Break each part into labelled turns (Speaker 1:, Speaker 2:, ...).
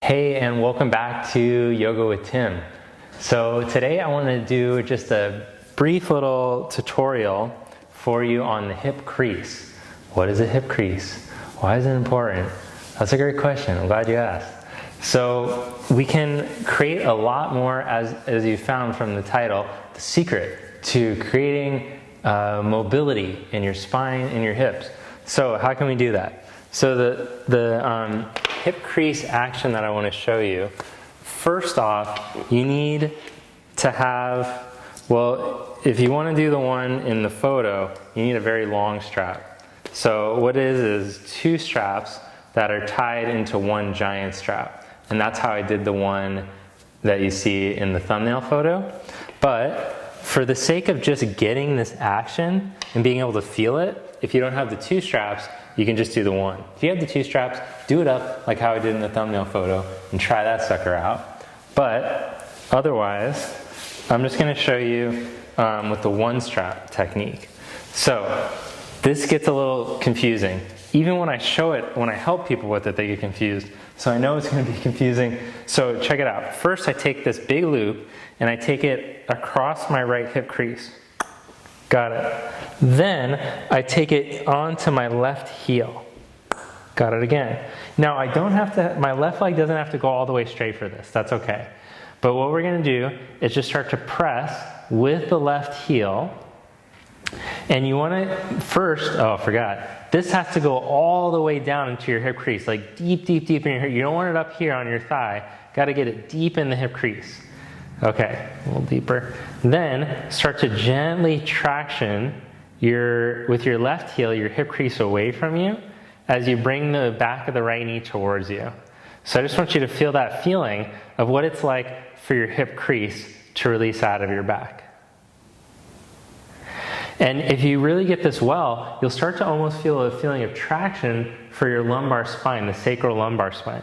Speaker 1: Hey, and welcome back to Yoga with Tim. So today I want to do just a brief little tutorial for you on the hip crease. What is a hip crease? Why is it important? That's a great question. I'm glad you asked. So we can create a lot more, as you found from the title, the secret to creating mobility in your spine and your hips. So how can we do that? So the hip crease action that I want to show you, first off, you need to have, well, if you want to do the one in the photo, you need a very long strap. So what it is two straps that are tied into one giant strap. And that's how I did the one that you see in the thumbnail photo. But for the sake of just getting this action and being able to feel it, if you don't have the two straps, you can just do the one. If you have the two straps, do it up like how I did in the thumbnail photo and try that sucker out. But otherwise, I'm just going to show you with the one strap technique. So this gets a little confusing. Even when I show it, when I help people with it, they get confused. So I know it's going to be confusing. So check it out. First, I take this big loop and I take it across my right hip crease. Got it. Then I take it onto my left heel. Got it again. Now I don't have to, my left leg doesn't have to go all the way straight for this. That's okay. But what we're going to do is just start to press with the left heel. And you want to first, oh, I forgot. This has to go all the way down into your hip crease, like deep, deep, deep in your hip. You don't want it up here on your thigh. Got to get it deep in the hip crease. Okay, a little deeper. Then start to gently traction with your left heel, your hip crease away from you as you bring the back of the right knee towards you. So I just want you to feel that feeling of what it's like for your hip crease to release out of your back. And if you really get this well, you'll start to almost feel a feeling of traction for your lumbar spine, the sacral lumbar spine.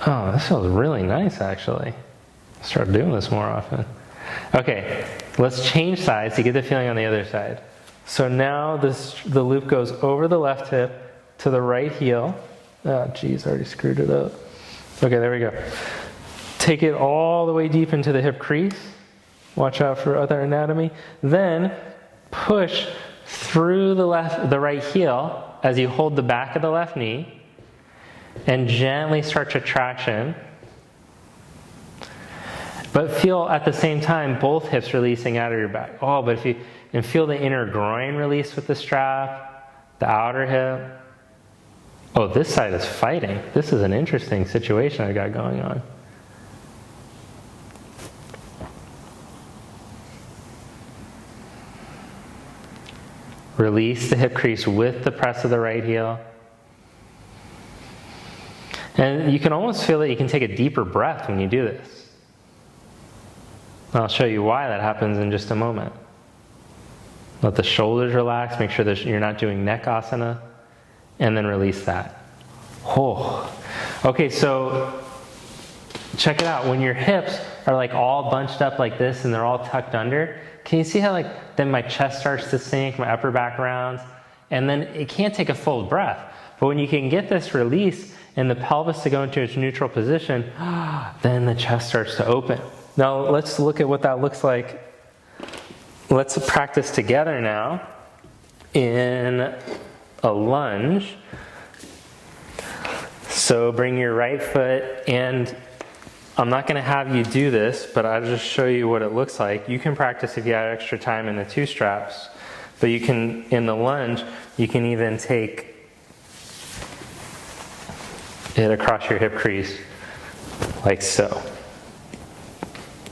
Speaker 1: Oh, this feels really nice, actually. Start doing this more often. Okay, let's change sides to get the feeling on the other side. So now the loop goes over the left hip to the right heel. Oh, geez, I already screwed it up. Okay, there we go. Take it all the way deep into the hip crease. Watch out for other anatomy. Then push through the right heel as you hold the back of the left knee. And gently start to traction. But feel at the same time both hips releasing out of your back. Oh, but and feel the inner groin release with the strap, the outer hip. Oh, this side is fighting. This is an interesting situation I got going on. Release the hip crease with the press of the right heel. And you can almost feel that you can take a deeper breath when you do this. I'll show you why that happens in just a moment. Let the shoulders relax, make sure that you're not doing neck asana, and then release that. Oh. Okay, so check it out. When your hips are like all bunched up like this and they're all tucked under, can you see how then my chest starts to sink, my upper back rounds, and then it can't take a full breath. But when you can get this release and the pelvis to go into its neutral position, then the chest starts to open. Now let's look at what that looks like. Let's practice together now in a lunge. So bring your right foot, and I'm not going to have you do this, but I'll just show you what it looks like. You can practice if you have extra time in the two straps, but you can, in the lunge, you can even take it across your hip crease, like so.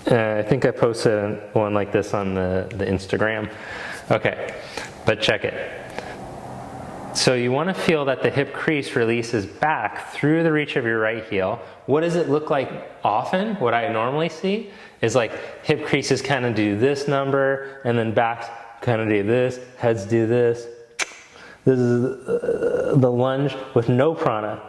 Speaker 1: I think I posted one like this on the Instagram. Okay, but check it. So you want to feel that the hip crease releases back through the reach of your right heel. What does it look like often? What I normally see is like hip creases kind of do this number, and then backs kind of do this, heads do this. This is the lunge with no prana.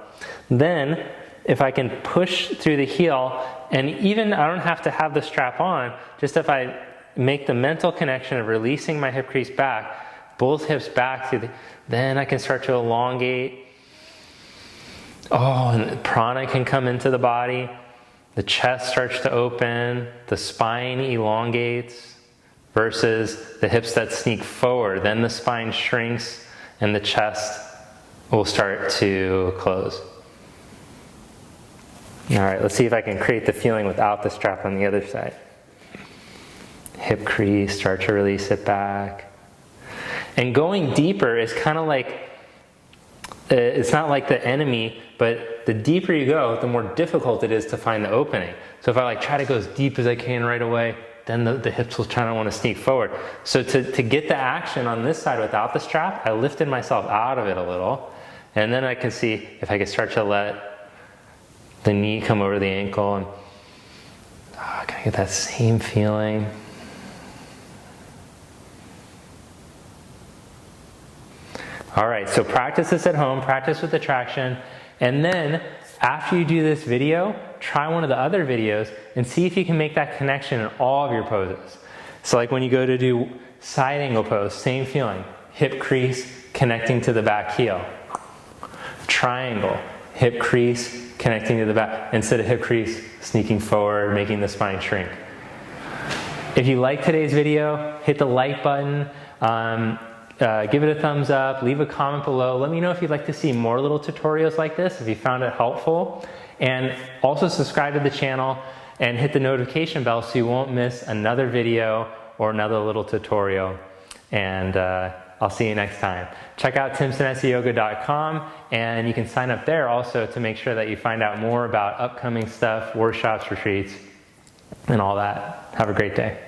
Speaker 1: Then, if I can push through the heel, and even I don't have to have the strap on, just if I make the mental connection of releasing my hip crease back, both hips back, then I can start to elongate Oh, and prana can come into the body. The chest starts to open, the spine elongates versus the hips that sneak forward. Then the spine shrinks and the chest will start to close. All right, let's see if I can create the feeling without the strap on the other side. Hip crease, start to release it back. And going deeper is kind of like, it's not like the enemy, but the deeper you go, the more difficult it is to find the opening. So if I try to go as deep as I can right away, then the hips will try to want to sneak forward. So to get the action on this side without the strap, I lifted myself out of it a little. And then I can see if I can start to let the knee come over the ankle, and can I get that same feeling? All right, so practice this at home, practice with the traction, and then after you do this video, try one of the other videos and see if you can make that connection in all of your poses. So like when you go to do side angle pose, same feeling. Hip crease connecting to the back heel. Triangle, hip crease connecting to the back, instead of hip crease sneaking forward, making the spine shrink. If you like today's video, hit the like button. Give it a thumbs up, leave a comment below. Let me know if you'd like to see more little tutorials like this, if you found it helpful. And also subscribe to the channel and hit the notification bell so you won't miss another video or another little tutorial. And I'll see you next time. Check out timsonesyoga.com and you can sign up there also to make sure that you find out more about upcoming stuff, workshops, retreats, and all that. Have a great day.